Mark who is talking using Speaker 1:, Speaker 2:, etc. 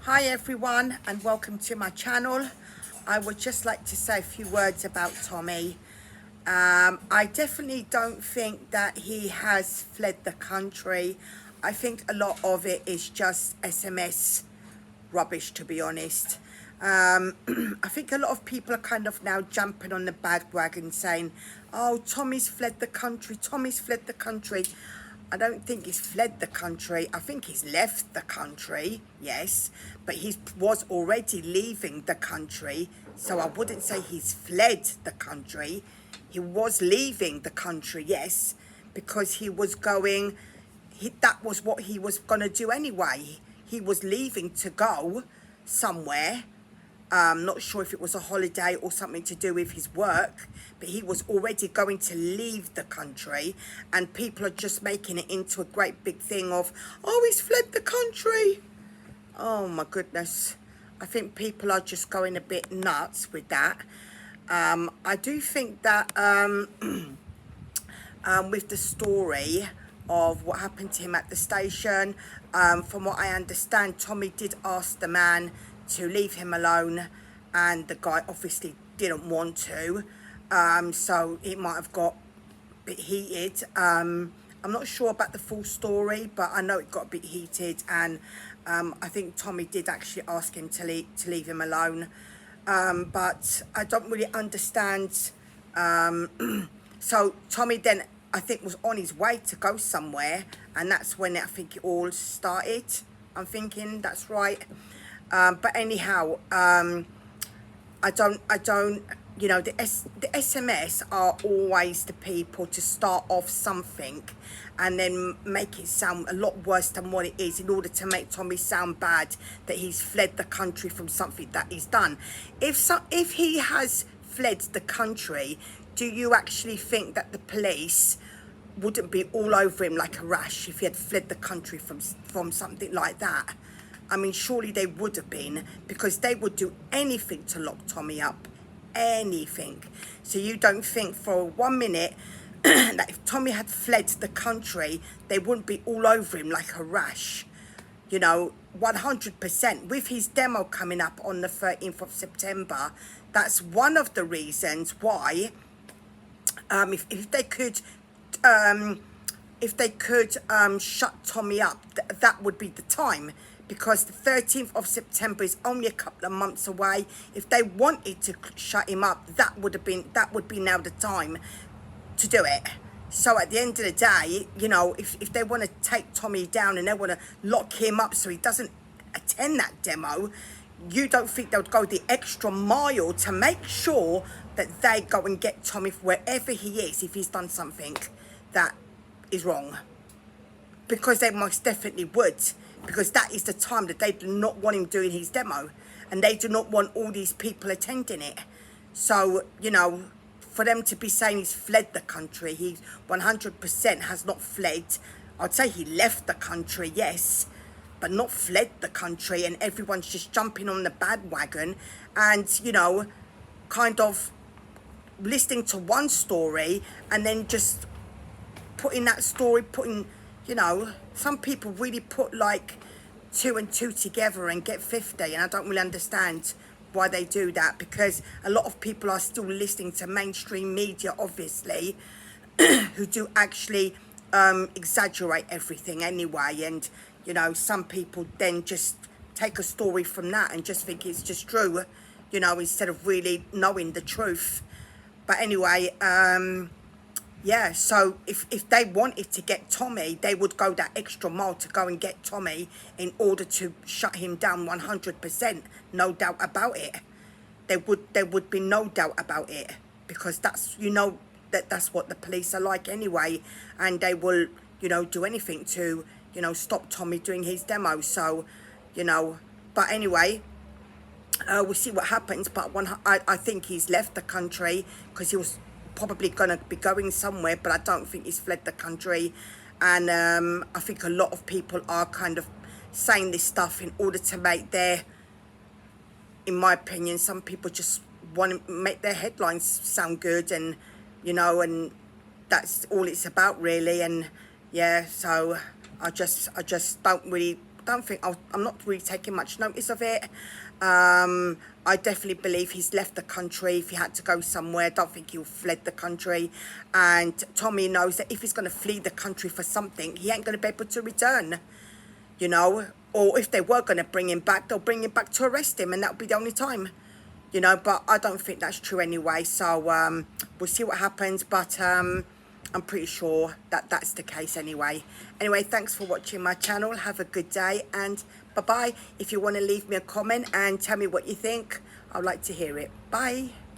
Speaker 1: Hi everyone and welcome to my channel. I would just like to say a few words about Tommy. I definitely don't think that he has fled the country. I think a lot of it is just SMS rubbish, to be honest. I think a lot of people are kind of now jumping on the bandwagon saying, oh, Tommy's fled the country, Tommy's fled the country. I don't think he's fled the country. I think he's left the country, yes, but he was already leaving the country, so I wouldn't say he's fled the country. He was leaving the country, yes, because he was going, that was what he was going to do anyway. He was leaving to go somewhere. Not sure if it was a holiday or something to do with his work, but he was already going to leave the country, and people are just making it into a great big thing of, oh, he's fled the country. Oh my goodness. I think people are just going a bit nuts with that. I do think that with the story of what happened to him at the station, from what I understand, Tommy did ask the man to leave him alone, and the guy obviously didn't want to, so it might have got a bit heated. I'm not sure about the full story, but I know it got a bit heated, and I think Tommy did actually ask him to leave him alone, but I don't really understand. So Tommy then, I think, was on his way to go somewhere, and that's when I think it all started. I'm thinking that's right. But anyhow, I don't, you know, the SMS are always the people to start off something and then make it sound a lot worse than what it is, in order to make Tommy sound bad, that he's fled the country from something that he's done. If he has fled the country, do you actually think that the police wouldn't be all over him like a rash if he had fled the country from something like that? I mean, surely they would have been, because they would do anything to lock Tommy up. Anything. So you don't think for 1 minute that if Tommy had fled the country, they wouldn't be all over him like a rash? You know, 100%. With his demo coming up on the 13th of September, that's one of the reasons why, if they could shut Tommy up, that would be the time, because the 13th of September is only a couple of months away. If they wanted to shut him up, that would be now the time to do it. So at the end of the day, you know, if they want to take Tommy down and they want to lock him up so he doesn't attend that demo, you don't think they would go the extra mile to make sure that they go and get Tommy wherever he is if he's done something that is wrong? Because they most definitely would, because that is the time that they do not want him doing his demo, and they do not want all these people attending it. So, you know, for them to be saying he's fled the country, he 100% has not fled. I'd say he left the country, yes, but not fled the country, and everyone's just jumping on the bandwagon and, you know, kind of listening to one story and then just putting that story, you know, some people really put like 2 and 2 together and get 50, and I don't really understand why they do that, because a lot of people are still listening to mainstream media, obviously, who do actually exaggerate everything anyway, and, you know, some people then just take a story from that and just think it's just true, you know, instead of really knowing the truth. But anyway, yeah, so if they wanted to get Tommy, they would go that extra mile to go and get Tommy in order to shut him down 100%. No doubt about it. There would be no doubt about it, because that's, you know, that's what the police are like anyway, and they will, you know, do anything to, you know, stop Tommy doing his demo. So, you know, but anyway, we'll see what happens. But I think he's left the country, because he was probably going to be going somewhere, but I don't think he's fled the country. And I think a lot of people are kind of saying this stuff in order to make their, in my opinion, some people just want to make their headlines sound good, and, you know, and that's all it's about really. And yeah, so I just don't really I'm not really taking much notice of it. I definitely believe he's left the country. If he had to go somewhere, I don't think he'll fled the country. And Tommy knows that if he's going to flee the country for something, he ain't going to be able to return, you know. Or if they were going to bring him back, they'll bring him back to arrest him, and that'll be the only time, you know. But I don't think that's true anyway. So we'll see what happens. But I'm pretty sure that that's the case anyway. Anyway, thanks for watching my channel. Have a good day, and bye-bye. If you want to leave me a comment and tell me what you think, I'd like to hear it. Bye.